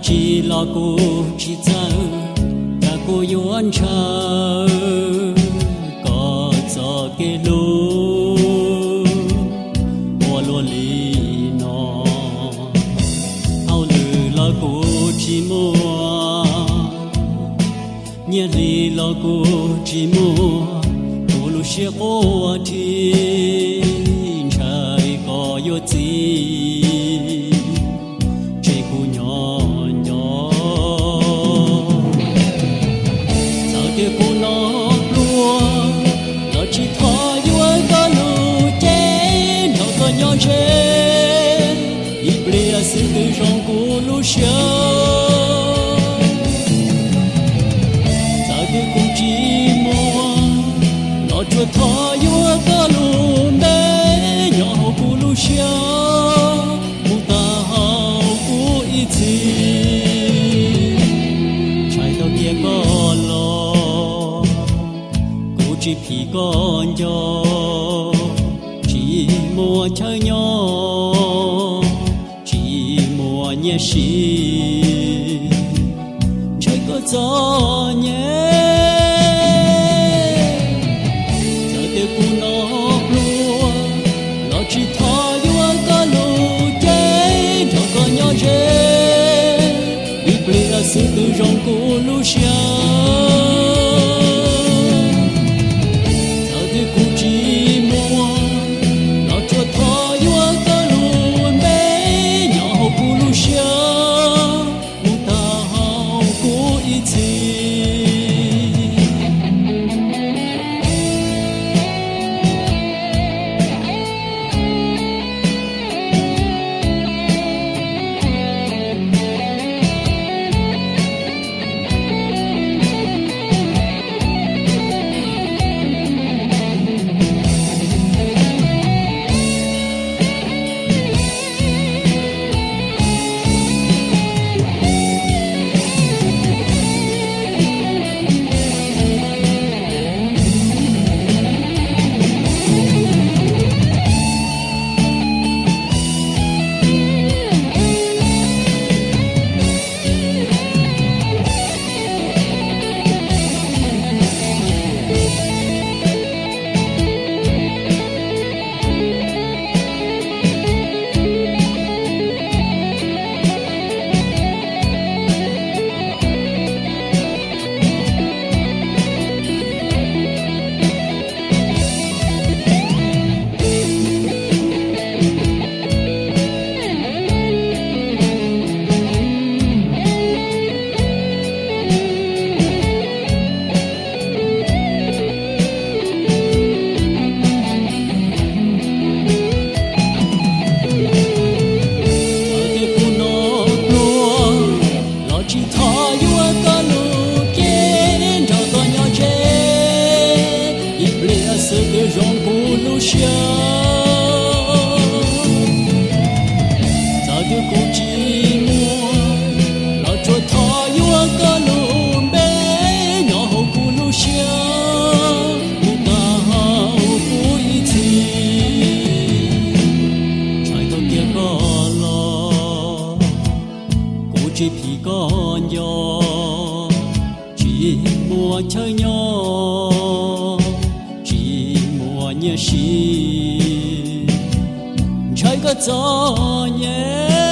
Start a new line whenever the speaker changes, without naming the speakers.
chỉ lo cô chỉ giờ ta cô yuan chờ có gió kê lú hoa lúa lì nọ ao lư lo cô chỉ mua nhẹ lì lo cô chỉ mua cô lu xe ô thiên trời có yêu gì sự từ trong cô lũ xưa giờ tôi cũng chỉ muốn nó cho thọ yêu có lũ bé nhỏ cô lũ xưa cô ta hao cô ít gì trái tao kia có lo cô chỉ khi con cho chỉ mua chơi nhỏ nhẹ xì trời có gió nhẹ giờ tiêu cu nó lúa nó chỉ thọ yêu có lù chế cho có nhỏ chế bị bia sự từ trong cu lù xia giờ tiêu cu chỉ mua nó cho thọ yêu có lù bé nhỏ cu lù xia chỉ thì con nhỏ chỉ mua chơi nhỏ chỉ mua nhẹ xì trái có gió nhẹ